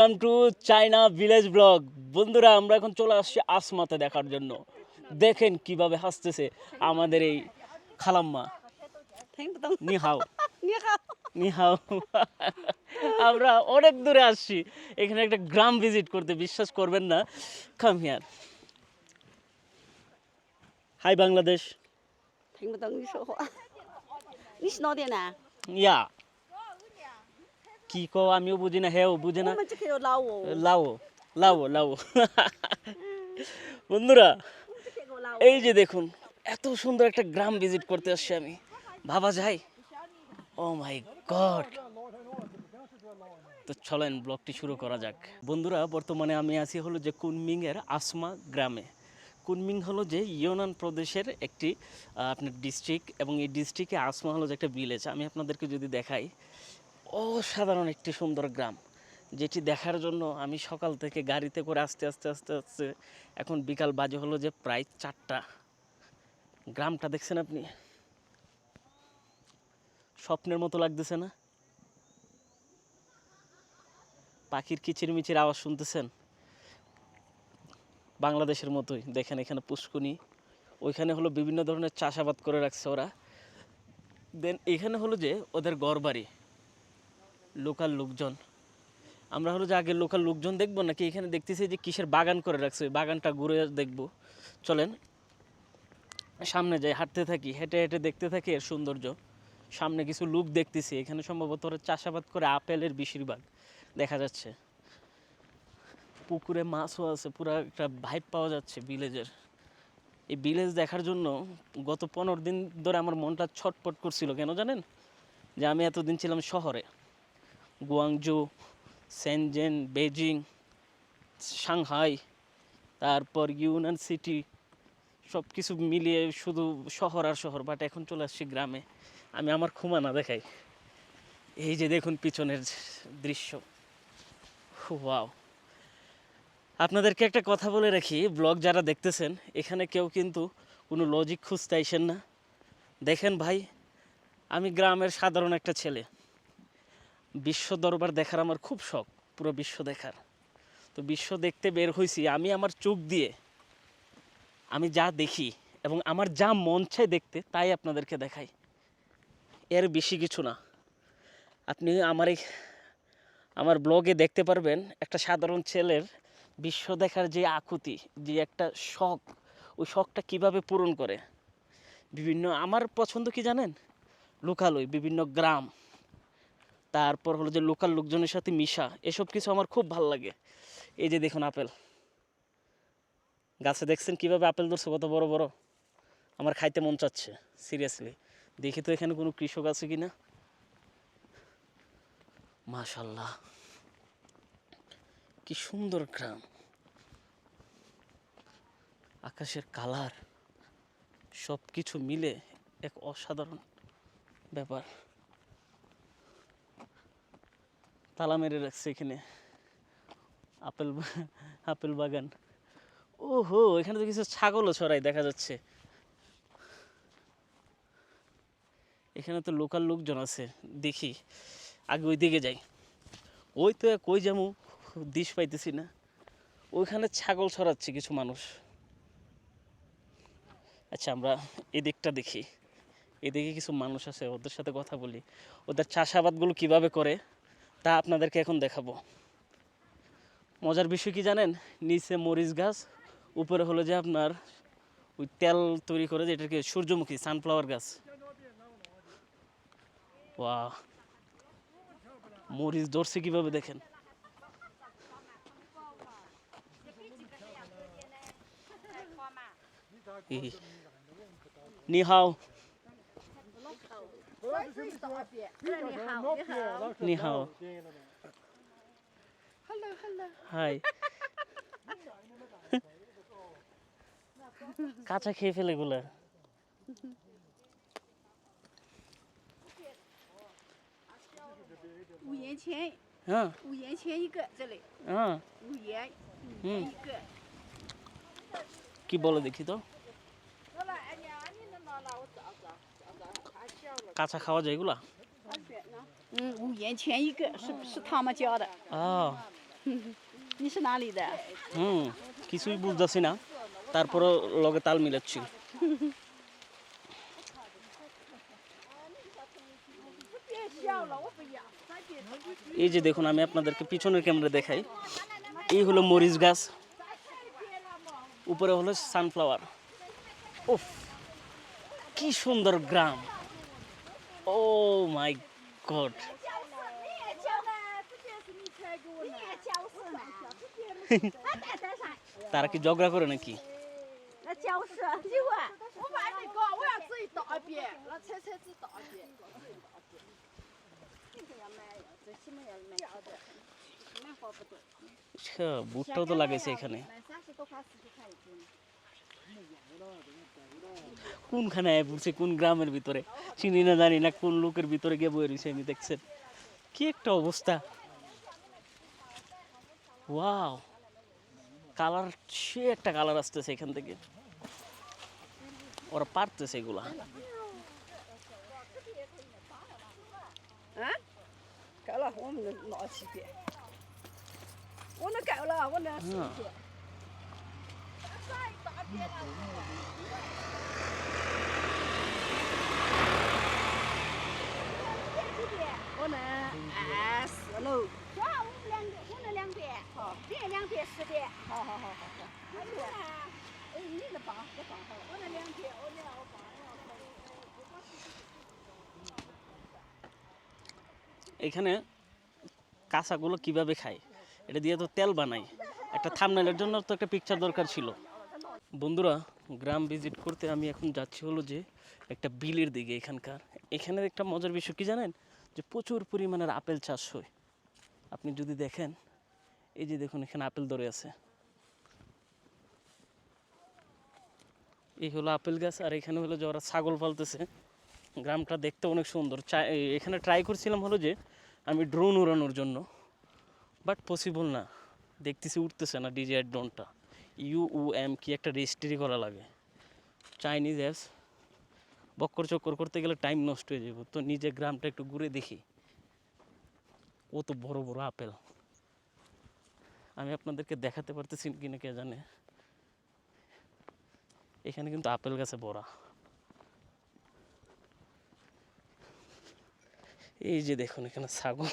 Welcome to China village blog. বন্ধুরা, আমরা এখন চলে আসছি আসমাতে দেখার জন্য। দেখেন কিভাবে হাসতেছে আমাদের এই খালাম্মা। নিহাও নিহাও। আমরা অনেক দূরে আসছি, এখানে একটা গ্রাম ভিজিট করতে। বিশ্বাস করবেন না। Come here. হাই বাংলাদেশ। 听不懂你说话。你是哪点呢？ ইয়া কি কো আমিও বুঝি না, হেও বুঝে 我 না। 们这个有老哦， লাও লাও লাও। বন্ধুরা, 我们这个有老 এই যে দেখুন, এত সুন্দর একটা গ্রাম ভিজিট করতে আসছি আমি। ভাবা যায়? ও মাই গড। তো চলেন ব্লগটি শুরু করা যাক। বন্ধুরা, বর্তমানে আমি আছি হলো যে কুনমিংয়ের আসমা গ্রামে। কুনমিং হলো যে ইউনান প্রদেশের একটি আপনার ডিস্ট্রিক্ট, এবং এই ডিস্ট্রিক্টে আসমা হলো যে একটা ভিলেজ। আমি আপনাদেরকে যদি দেখাই, অসাধারণ একটি সুন্দর গ্রাম, যেটি দেখার জন্য আমি সকাল থেকে গাড়িতে করে আস্তে আস্তে আস্তে আস্তে এখন বিকাল বাজে হলো যে প্রায় 4টা। গ্রামটা দেখছেন আপনি? স্বপ্নের মতো লাগতেছে না? পাখির কিচিরমিচির আওয়াজ শুনতেছেন? বাংলাদেশের মতোই। দেখেন এখানে পুষ্কুনি, ওইখানে হলো বিভিন্ন ধরনের চাষাবাদ করে রাখছে ওরা। দেন এখানে হলো যে ওদের ঘরবাড়ি, লোকাল লোকজন। আমরা হলো যে আগে লোকাল লোকজন দেখবো নাকি এখানে দেখতেছি যে কিসের বাগান করে রাখছে, ওই বাগানটা ঘুরে দেখবো। চলেন সামনে যাই, হাঁটতে থাকি, হেঁটে হেঁটে দেখতে থাকি এর সৌন্দর্য। সামনে কিছু লোক দেখতেছি, এখানে সম্ভবত ওরা চাষাবাদ করে আপেলের বেশিরভাগ দেখা যাচ্ছে। পুকুরে মাছও আছে, পুরো একটা ভাইব পাওয়া যাচ্ছে ভিলেজের। এই ভিলেজ দেখার জন্য গত 15 দিন ধরে আমার মনটা ছটপট করছিল। কেন জানেন? যে আমি এতদিন ছিলাম শহরে, গুয়াংজু, সেনজেন, বেজিং, সাংহাই, তারপর ইউনান সিটি, সব কিছু মিলিয়ে শুধু শহর আর শহর। বাট এখন চলে আসছি গ্রামে। আমি আমার খুমানা দেখাই। এই যে দেখুন পিছনের দৃশ্য, ওয়াও। আপনাদেরকে একটা কথা বলে রাখি, ব্লগ যারা দেখতেছেন, এখানে কেউ কিন্তু কোনো লজিক খুঁজতে আইসেন না। দেখেন ভাই, আমি গ্রামের সাধারণ একটা ছেলে। বিশ্ব দরবার দেখার আমার খুব শখ, পুরো বিশ্ব দেখার। তো বিশ্ব দেখতে বের হয়েছি আমি আমার চোখ দিয়ে। আমি যা দেখি এবং আমার যা মন চায় দেখতে, তাই আপনাদেরকে দেখাই। এর বেশি কিছু না। আপনি আমার ব্লগে দেখতে পারবেন একটা সাধারণ ছেলের বিশ্ব দেখার যে আকুতি, যে একটা শখ, ওই শখটা কিভাবে পূরণ করে। বিভিন্ন আমার পছন্দ কি জানেন? লোকালয়, বিভিন্ন গ্রাম, তারপর হলো যে লোকাল লোকজনের সাথে মিশা, এসব কিছু আমার খুব ভালো লাগে। এই যে দেখুন আপেল গাছে, দেখছেন কিভাবে আপেল ধরছে, কত বড় বড়। আমার খাইতে মন চাচ্ছে সিরিয়াসলি। দেখি তো এখানে কোনো কৃষক আছে কি না। মাশাল্লাহ, কি সুন্দর গ্রাম। আকাশের কালার, সব কিছু মিলে এক অসাধারণ ব্যাপার। তালা মেরে রাখছে এখানে আপেল আপেল বাগান। ওহো, এখানে তো কিছু ছাগলও ছড়াই দেখা যাচ্ছে। এখানে তো লোকাল লোকজন আছে দেখি, আগে ওই দিকে যাই। ওই তো কই যাবো, দিশ পাইতেছি না। ওইখানে ছাগল ছড়াচ্ছে কিছু মানুষ। আচ্ছা, আমরা এদিকটা দেখি। এদিকে কিছু মানুষ আছে, ওদের সাথে কথা বলি। ওদের চাষাবাদগুলো কিভাবে করে তা আপনাদেরকে এখন দেখাবো। মজার বিষয় কি জানেন? নিচে মরিচ গাছ, উপরে হলো যে আপনার ওই তেল তৈরি করে, যেটাকে সূর্যমুখী, সানফ্লাওয়ার গাছ। ওয়াও, মরিচ ধরছে কিভাবে দেখেন। নিহাও 你好， নিহাও। হাই। কাঁচা খেয়ে ফেলে এগুলা। 5元钱， হ্যাঁ 5元钱一个，这里 হ্যাঁ 5元， হুম 一个。 কি বলে দেখি তো। 得了，哎呀，你能拿我找找，太小了。 কাঁচা খাওয়া যায় এগুলা? 5元钱一个，是他们家的。 আহ 你是哪里的？ হুম কিছুই বুঝতেছি না, তারপরও লগে তাল মিলাচ্ছি।别笑了，我不要。咱别吵了。 এই যে দেখুন, আমি আপনাদেরকে পিছনের ক্যামেরা দেখাই। এই হলো মরিচ গাছ, উপরে হলো সানফ্লাওয়ার। উফ, কি সুন্দর গ্রাম! ও মাই গড! 你也叫呢，这件是你才给我呢。你也叫是嘛？তারা কি ঝগড়া করে নাকি? 那叫是，你问，我把那个我要自己倒一遍，那车子倒一遍。这个要买，最起码要买好的，买好不多。 আচ্ছা, ভুট্টাও তো লাগাইছে এখানে। 买30多块40块一斤。 কোনখানে আয় পড়ছে, কোন গ্রামের ভিতরে চিনি না জানি না, কোন লোকের ভিতরে গিয়ে বয়ে রয়েছে আমি, দেখছেন কি একটা অবস্থা! ওয়াও, কালার, সে একটা কালার আসতেছে এখান থেকে। ওরা পারতেছে এগুলা। 啊，改了，我们能拿起点。我能改了，我能十遍。我能24楼。哇，我能2遍，好，别2遍10遍。好。那你呢？你的帮，我帮好了。我能2遍，我帮。 এখানে কাঁচাগুলো কিভাবে খায় এটা দিয়ে তো তেল বানাই। একটা থাম্বনেলের জন্য তো একটা পিকচার দরকার ছিল। বন্ধুরা, গ্রাম ভিজিট করতে আমি এখন যাচ্ছি হলো যে একটা বিলের দিকে। এখানে একটা মজার বিষয় কি জানেন, যে প্রচুর পরিমাণের আপেল চাষ হয়। আপনি যদি দেখেন, এই যে দেখুন এখানে আপেল ধরে আছে, এই হলো আপেল গাছ। আর এখানে হলো যে ওরা ছাগল পালতেছে। গ্রামটা দেখতে অনেক সুন্দর। এখানে ট্রাই করছিলাম হলো যে আমি ড্রোন উড়ানোর জন্য, বাট পসিবল না, দেখতেছি উঠতেছে না ডিজিআই ড্রোনটা। UUM কি একটা রেজিস্ট্রি করা লাগে। চাইনিজ অ্যাপস, বক্কর চক্কর করতে গেলে টাইম নষ্ট হয়ে যাবে। তো নিজে গ্রামটা একটু ঘুরে দেখি। কত বড় বড় আপেল, আমি আপনাদেরকে দেখাতে পারতেছি কিনা কে জানে। এখানে কিন্তু আপেল গাছে ভরা। এই যে দেখুন এখানে ছাগল,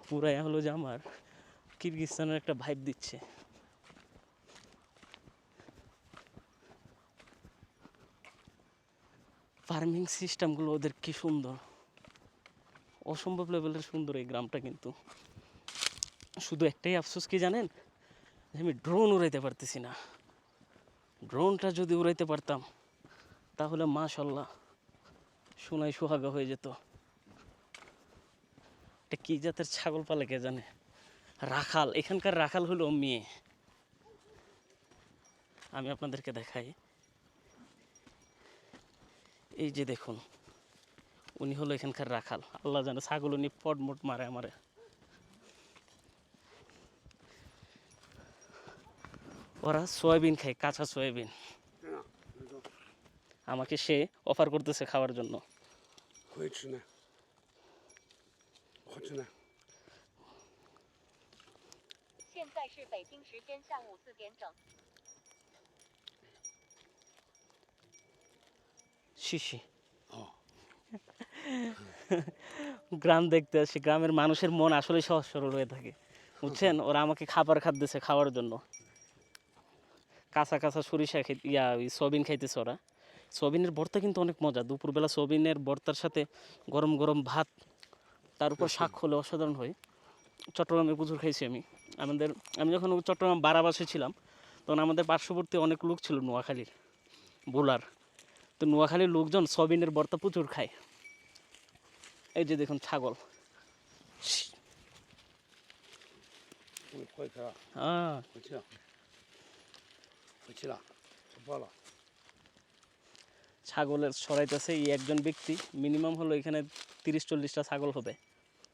পুরাই হলো যে আমার কিরগিজস্তানের একটা ভাইব দিচ্ছে। ফার্মিং সিস্টেমগুলো ওদের কি সুন্দর, অসম্ভব লেভেলের সুন্দর এই গ্রামটা। কিন্তু শুধু একটাই আফসোস কি জানেন, যে আমি ড্রোন উড়াইতে পারতেছি না। ড্রোনটা যদি উড়াইতে পারতাম তাহলে মাশাল্লাহ সোনায় সোহাগা হয়ে যেত। এটা কি জাতের ছাগল পালে কে জানে। রাখাল, এখানকার রাখাল হলো মেয়ে। আমি আপনাদেরকে দেখাই, এই যে দেখুন, উনি হলো এখানকার রাখাল। আল্লাহ জানে ছাগল উনি পটমট মারে আমারে। ওরা সয়াবিন খায়, কাঁচা সয়াবিন। আমাকে সে অফার করতেছে খাওয়ার জন্য। 会吃呢，好吃呢。现在是北京时间下午4点整。 শিশি।哦， গ্রাম দেখতে আসি, গ্রামের মানুষের মন আসলে সহজ সরল হয়ে থাকে, বুঝছেন। ওরা আমাকে খাবার খাদ্যেছে খাওয়ার জন্য। কাঁচা কাঁচা সরিষা খাই, ওই সয়াবিন খাইতেছে ওরা। সয়াবিনের ভর্তা কিন্তু অনেক মজা। দুপুরবেলা সয়াবিনের ভর্তার সাথে গরম গরম ভাত, তার উপর শাক হলে অসাধারণ হয়। চট্টগ্রামে প্রচুর খাইছি আমি। আমি যখন চট্টগ্রাম বারাবাসে ছিলাম, তখন আমাদের পার্শ্ববর্তী অনেক লোক ছিল নোয়াখালীর, বোলার। তো নোয়াখালীর লোকজন সয়াবিনের ভর্তা প্রচুর খায়। এই যে দেখুন ছাগল। 会吃了， হ্যাঁ, 回去了，回去了，吃饱了。 ছাগলের সরাইতেছে এই একজন ব্যক্তি। মিনিমাম হলো এখানে 30-40টা ছাগল হবে।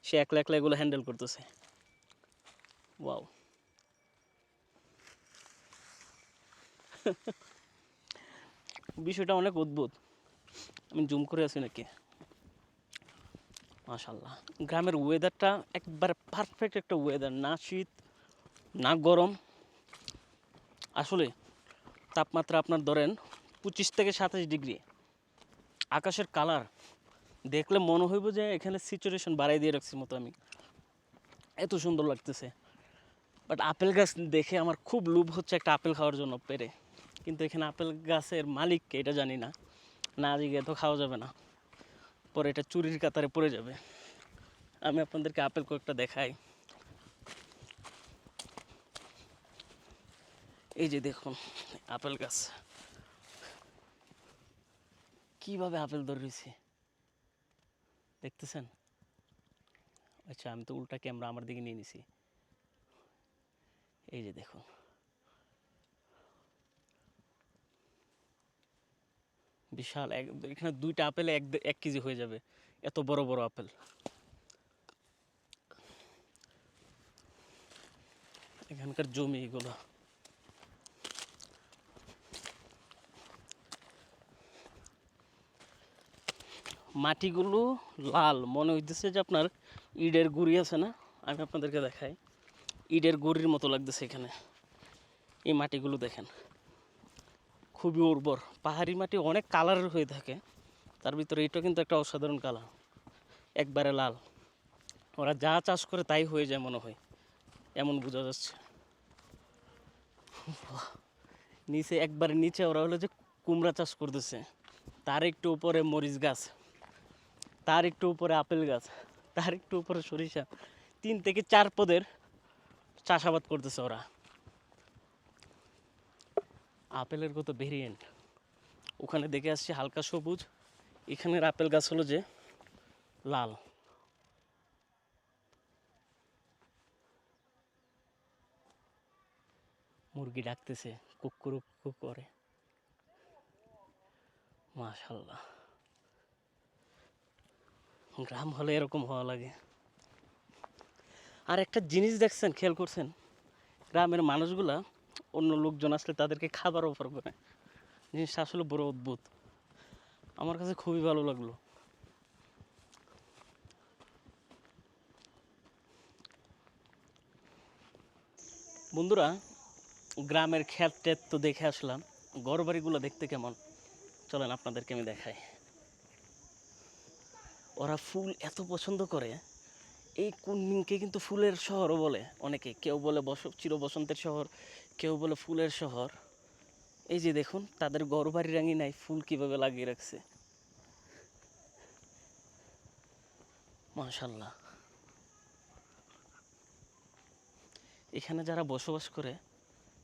সে একলা একলা এগুলো হ্যান্ডেল করতেছে। ওয়াও, বিষয়টা অনেক অদ্ভুত। আমি জুম করে আছি নাকি? মাশাল্লাহ, গ্রামের ওয়েদারটা একবারে পারফেক্ট একটা ওয়েদার, না শীত না গরম। আসলে তাপমাত্রা আপনার ধরেন 25 থেকে 27 ডিগ্রি। আকাশের কালার দেখলে মনে হইব যে এখানে সিচুয়েশন বাড়াই দিয়ে রাখছি মতো আমি, এত সুন্দর লাগতেছে। বাট আপেল গাছ দেখে আমার খুব লোভ হচ্ছে একটা আপেল খাওয়ার জন্য পেরে, কিন্তু এখানে আপেল গাছের মালিককে এটা জানি না, না জিগে তো খাওয়া যাবে না, পরে এটা চুরির কাতারে পড়ে যাবে। আমি আপনাদেরকে আপেল কয়েকটা দেখাই। এই যে দেখুন আপেল গাছ, কিভাবে আপেল ধরে রয়েছে দেখতেছেন? আচ্ছা আমি তো উল্টা ক্যামেরা আমার দিকে নিয়ে নিছি। এই যে দেখুন, বিশাল এখানে 2টা আপেলে 1 কেজি হয়ে যাবে, এত বড় বড় আপেল। এখানকার জমি এগুলো। মাটিগুলো লাল, মনে হইতেছে যে আপনার ইটের গুঁড়ি আছে না, আমি আপনাদেরকে দেখাই, ইটের গুঁড়ির মতো লাগতেছে এখানে। এই মাটিগুলো দেখেন খুবই উর্বর। পাহাড়ি মাটি অনেক কালারের হয়ে থাকে, তার ভিতরে এটা কিন্তু একটা অসাধারণ কালার, একবারে লাল। ওরা যা চাষ করে তাই হয়ে যায় মনে হয়, এমন বোঝা যাচ্ছে। নিচে একবারে নিচে ওরা হলো যে কুমড়া চাষ করতেছে, তার একটু উপরে মরিচ গাছ, তার একটু উপরে আপেল গাছ, তার একটু উপরে সরিষা, 3 থেকে 4 পদের চাষাবাদ করতেছে ওরা। আপেলের কত ভেরিয়েন্ট, ওখানে দেখে আসছি হালকা সবুজ, এখানের আপেল গাছ হলো যে লাল। মুরগি ডাকতেছে কুকুর করে, মাশাল্লাহ। গ্রাম হলে এরকম হওয়া লাগে। আর একটা জিনিস দেখছেন, খেয়াল করছেন, গ্রামের মানুষগুলা অন্য লোকজন আসলে তাদেরকে খাবার অফার করে, জিনিসটা আসলে বড় অদ্ভুত, আমার কাছে খুবই ভালো লাগলো। বন্ধুরা, গ্রামের ক্ষেত টেত তো দেখে আসলাম, ঘরবাড়িগুলো দেখতে কেমন চলেন আপনাদেরকে আমি দেখাই। ওরা ফুল এত পছন্দ করে, এই কুনমিংকে কিন্তু ফুলের শহরও বলে অনেকে, কেউ বলে চির বসন্তের শহর, কেউ বলে ফুলের শহর। এই যে দেখুন তাদের ঘরবাড়ি রাঙিনায় ফুল কিভাবে লাগিয়ে রাখছে, মাশাল্লাহ। এখানে যারা বসবাস করে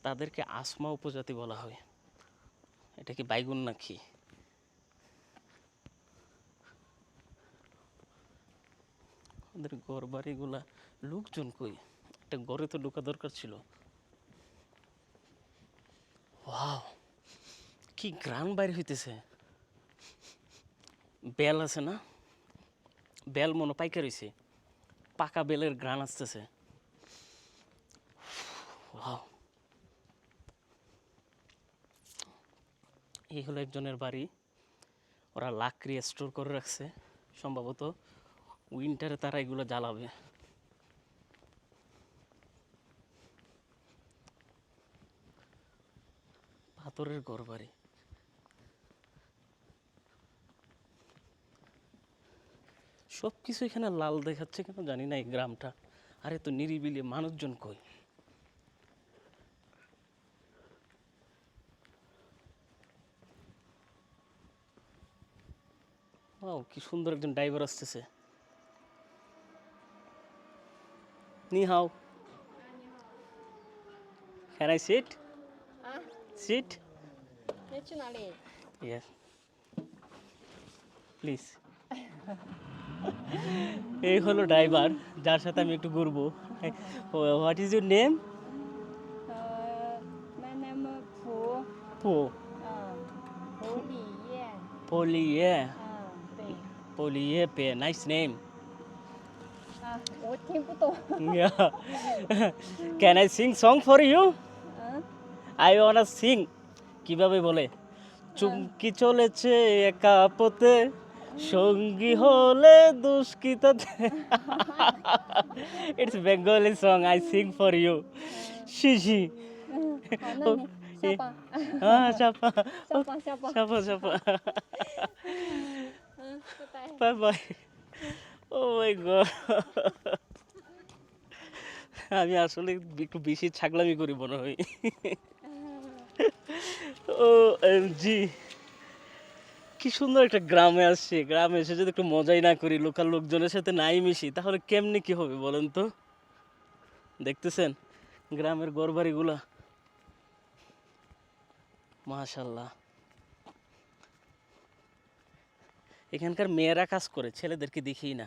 তাদেরকে আসমা উপজাতি বলা হয়। এটা কি বাইগুন নাকি? ওদের ঘর বাড়িগুলা, লোকজন কই, একটা ঘরে তো ঢোকা দরকার ছিল। ওয়াও, কি গ্রাম বাইরে হইতেছে। বেল আছে না, বেল মনে পাইকার হইছে, পাকা বেলের গ্রান আসতেছে। ওয়াও, এই হলো একজনের বাড়ি, ওরা লাকড়ি স্টোর করে রাখছে, সম্ভবত উইন্টারে তারা এগুলো জ্বালাবে। পাথরের ঘর বাড়ি, সব কিছু এখানে লাল দেখাচ্ছে কেন জানি না এই গ্রামটা। আরে তো নিরিবিলি, মানুষজন কই? ও কি সুন্দর একজন ড্রাইভার আসতেছে। নি হাও, can I sit? 啊， sit? 你去哪里？ yes please. এই হলো ড্রাইভার, যার সাথে আমি একটু ঘুরবো। What is your name? my name 蒲， পো 蒲李燕， পোলিয়ে 对， পোলিয়ে পে, nice name. 啊，我听不懂， can I sing song for you? 嗯， I wanna sing. কিভাবে বলে? চুমকি চলেছে একা পথে, সঙ্গী হলে দোষ কি তাতে it's Bengali song I sing for you শিশি 好，那你下吧， হ্যাঁ চাপা 下吧，下吧， চাপা চাপা 拜拜。 bye bye oh my God আমি আসলে একটু বেশি ছাগলামি করি মনে হয় ও এম জি কি সুন্দর একটা গ্রামে আসছে গ্রামে এসে যদি একটু মজাই না করি লোকাল লোকজনের সাথে নাই মিশি তাহলে কেমনি কি হবে বলেন তো দেখতেছেন গ্রামের ঘরবাড়িগুলা মাশাল্লাহ এখানকার মেয়েরা কাজ করে ছেলেদেরকে দেখি না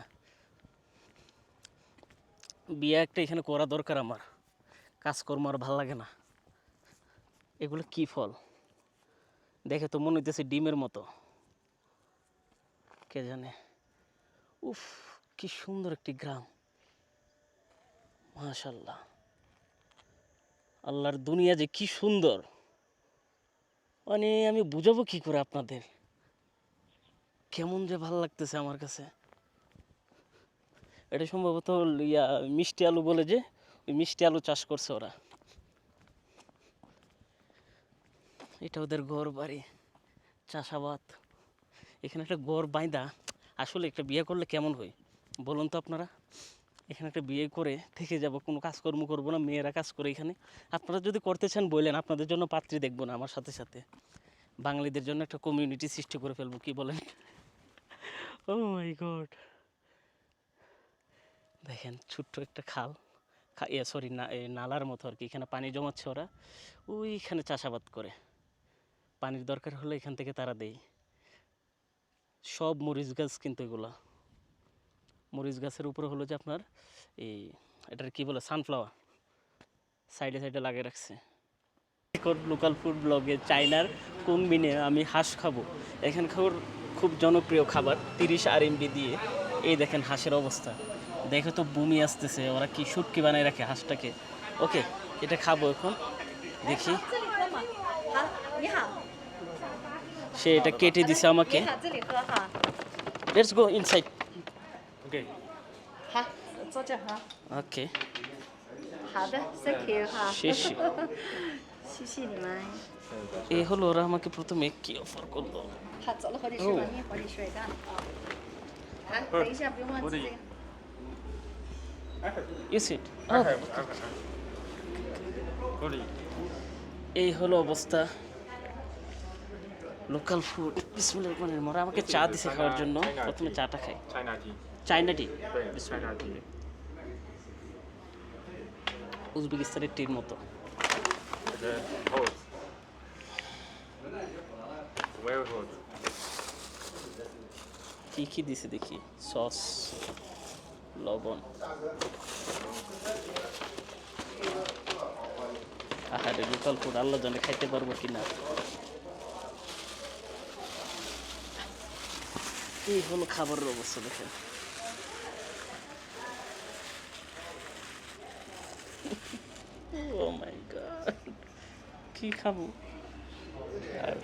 বিয়ে একটা এখানে করা দরকার আমার কাজকর্ম আর ভাল লাগে না এগুলো কি ফল দেখে তো মনে হইতেছে ডিমের মতো কে জানে উফ কি সুন্দর একটি গ্রাম মাশাল্লাহ আল্লাহর দুনিয়া যে কি সুন্দর মানে আমি বুঝাবো কি করে আপনাদের কেমন যে ভালো লাগতেছে আমার কাছে এটা সম্ভবত ইয়া মিষ্টি আলু বলে যে ওই মিষ্টি আলু চাষ করছে ওরা এটা ওদের ঘর বাড়ি চাষাবাদ এখানে একটা ঘর বাইন্দা আসলে একটা বিয়ে করলে কেমন হয় বলুন তো আপনারা এখানে একটা বিয়ে করে থেকে যাব কোনো কাজকর্ম করবো না মেয়েরা কাজ করে এখানে আপনারা যদি করতে চান বললেন আপনাদের জন্য পাত্রী দেখবো না আমার সাথে সাথে বাঙালিদের জন্য একটা কমিউনিটি সৃষ্টি করে ফেলবো কি বলেন ও মাই গড দেখেন ছোট্ট একটা খাল সরি না নালার মতো আর কি এখানে পানি জমাচ্ছে ওরা ওইখানে চাষাবাদ করে পানির দরকার হলে এখান থেকে তারা দেয় সব মরিচ গাছ কিন্তু এগুলা মরিচ গাছের উপরে হলো যে আপনার এই এটার কি বলে সানফ্লাওয়ার সাইডে সাইডে লাগিয়ে রাখছে লোকাল ফুড ব্লগে চায়নার কুংবিনে আমি হাঁস খাবো এখানকার খুব জনপ্রিয় খাবার 30 RMB দিয়ে এই দেখেন হাঁসের অবস্থা দেখে তো বমি আসতেছে ওরা কি শুটকি বানায় রাখে হাঁসটাকে ওকে এটা খাবো এখন দেখি 这里喝嘛。好，你好， সে এটা কেটে দিছে আমাকে 你好，这里喝哈。 let's go inside OK，好，坐这哈。 okay 好的，Thank you 哈。 শেষে 谢谢你们。 এই হলো ওরা আমাকে প্রথমে কি অফার করলো 好，走了火腿水吧，你火腿水干啊。好，等一下不用忘记这个。 ইস ইট এই হলো অবস্থা লোকাল ফুড বিসমিল্লাহির রহমানির রহিম ওরা আমাকে চা দিছে খাওয়ার জন্য প্রথমে চাটা খাই China tea， চাইনা টি 对，China tea， উজবেকিস্তানের টির মতো 这个 hot，very hot， কি কি দিছে দেখি সস লবণ আহারে লোকাল ফুড আল্লাহ জানে খাইতে পারবো কিনা এই হলো খাবারের অবস্থা দেখেন ও মাই গড কি খাবো আর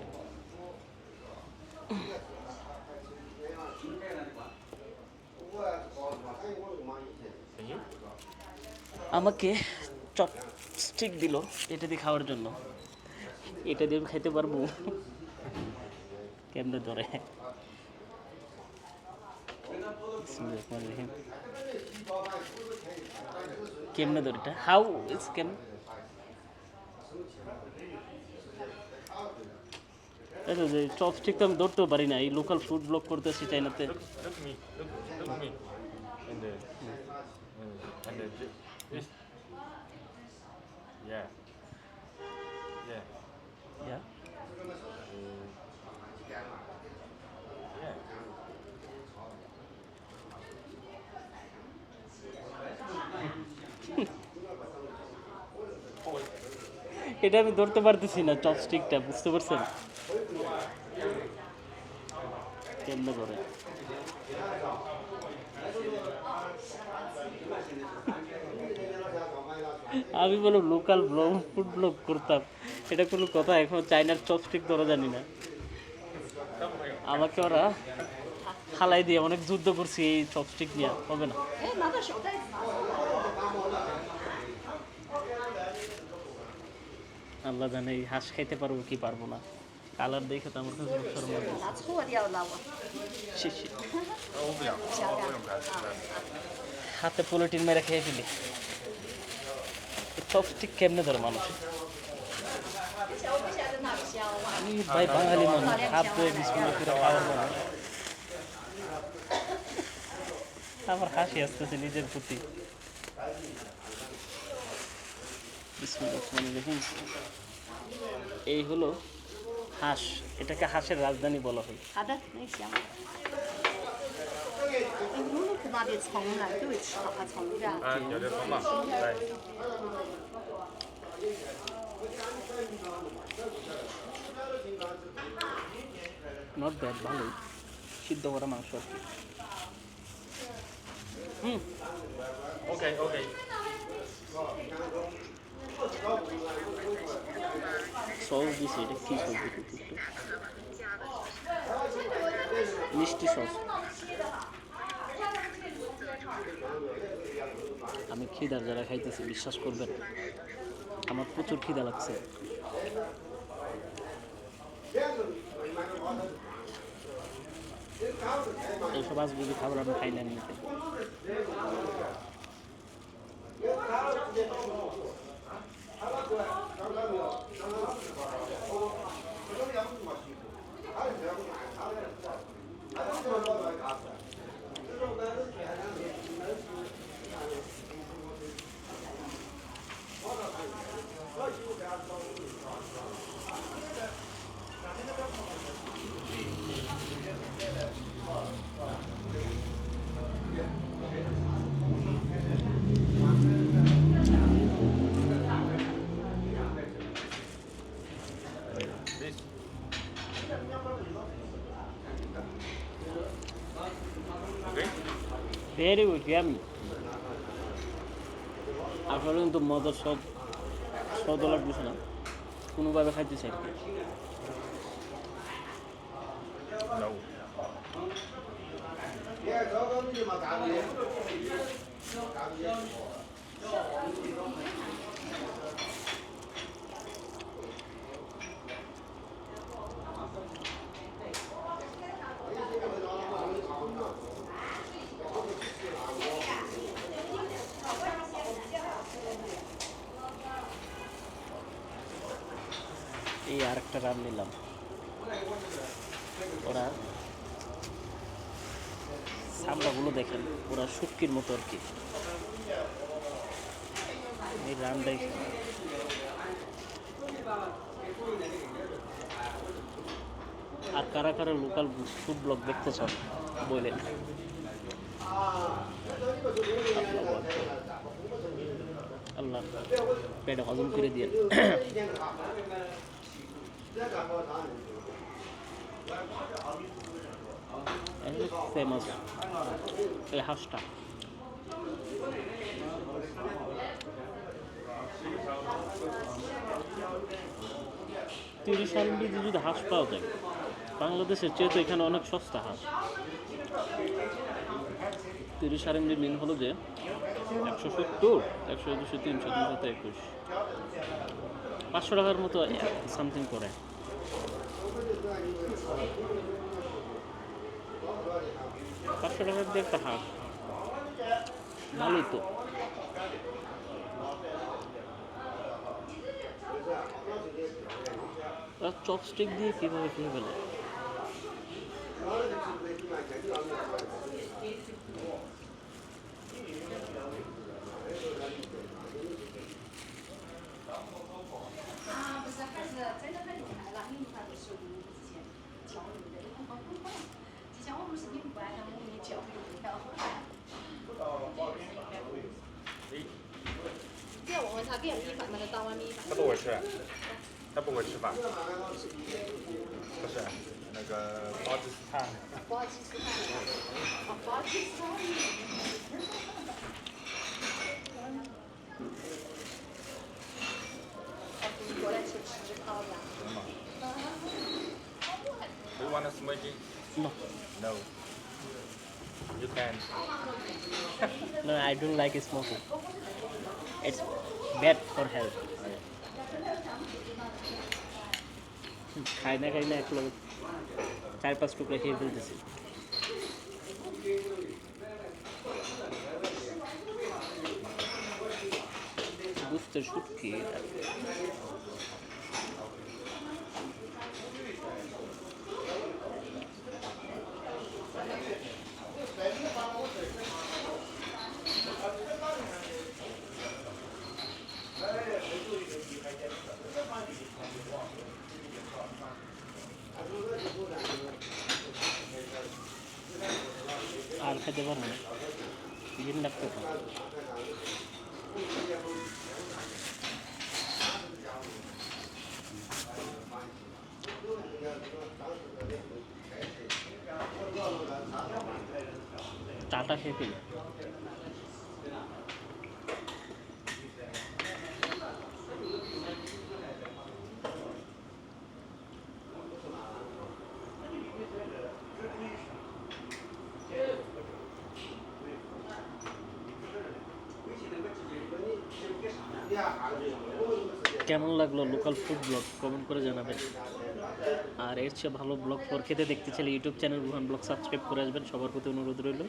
আমাকে চপস্টিক দিল এটা দিয়ে খাওয়ার জন্য এটা দিয়ে আমি খাইতে পারবো কেমনে ধরে কেমনে ধরে এটা হাউ ইজ কেন চপস্টিক তো আমি ধরতেও পারি না এই লোকাল ফুড ব্লগ করতেছি চাইনাতে look me, and this, yeah, yeah, Yeah. yeah. এটা আমি ধরতে পারতেছি না চপস্টিকটা বুঝতে পারছেন কেমনে করে আমি বলো লোকাল ব্লগ ফুড ব্লগ করতাম এটা কোনো কথা এখন চাইনার চপস্টিক ধরা জানি না আমাকে ওরা থালাই দিয়ে অনেক যুদ্ধ করছি এই চপস্টিক নিয়ে, হবে না।哎，拿个小袋子拿出来。 আল্লাহ জানে এই হাঁস খাইতে পারবো কি পারবো না, কালার দেখে তো আমার কাছে শরম লাগছে।拿错掉了我。 ছি, ছি। 我不要，香我不用开始。 হাতে পোলিটিন মেরে খেয়ে ফেলি। চপস্টিক কেমনে ধরে মানুষ? 我不晓得哪个香啊。 আমি ভাই বাঙালি মানুষ, হাত ধুয়ে বিসমিল্লাহ করে খাওয়ার মানুষ। আমার হাসি আসতেছে নিজের প্রতি। বিসমিল্লাহ রহমানির রহিম। এই হলো হাঁস, এটাকে হাঁসের রাজধানী বলা হয়।好的，那香。哎，露露可那边葱啊，都会吃那个葱的。啊，有点风嘛，来。 নট ব্যাড, ভালোই সিদ্ধ করা মাংস আর কি। OK OK。 সস দিছি, এটা কি সস দিছি? মিষ্টি সস। আমি খিদার যারা খাইতেছি বিশ্বাস করবেন, আমার প্রচুর খিদা লাগছে। এইসব আজ বুঝি খাবার আমি খাই না এমনিতে। Very good, yummy. আসলে কিন্তু মজার সব স্বাদ লাগতেছে না, কোনোভাবে খাইতেছে আর কি। No。 এই আরেকটা রান নিলাম, ওরা চামড়াগুলো দেখেন ওরা শুটকির মতো আর কি। এই রানটাই আর কারা কারা লোকাল ফুড ব্লগ দেখতে চান বলেন। আল্লাহ পেটে হজম করে দিয়ে ফেমাস এই হাঁসটা। 30 RMB যদি হাঁস পাওয়া যায়, বাংলাদেশের চেয়ে তো এখানে অনেক সস্তা হাঁস। 30 RMB মিন হলো যে 170, 100, 200, 300, 321, 500 টাকার মতো সামথিং করে। পাঁচশো টাকার দিয়ে একটা হাঁস ভালোই তো। চপস্টিক দিয়ে কীভাবে খেয়ে ফেলে?他不会吃，他不会吃饭，不是那个巴基斯坦。巴基斯坦，哦，巴基斯坦。过来吃烤鸭。Do you want a smoothie? No. No. You can. No, I don't like smoking. It's bad for health. খাই না এক লোক 4-5 টুকরা খেয়ে ফেলতেছি। বুঝতে শুটকি এটা। আর খেতে পারবো না, ঘিন লাগতে পারে। চাটা খেয়ে ফেলি। কেমন লাগলো লোকাল ফুড ব্লগ কমেন্ট করে জানাবেন। আর এর চেয়ে ভালো ব্লগ পর খেতে দেখতে চাইলে YouTube channel Ruhan blog subscribe করে আসবেন। সবার প্রতি অনুরোধ রইল।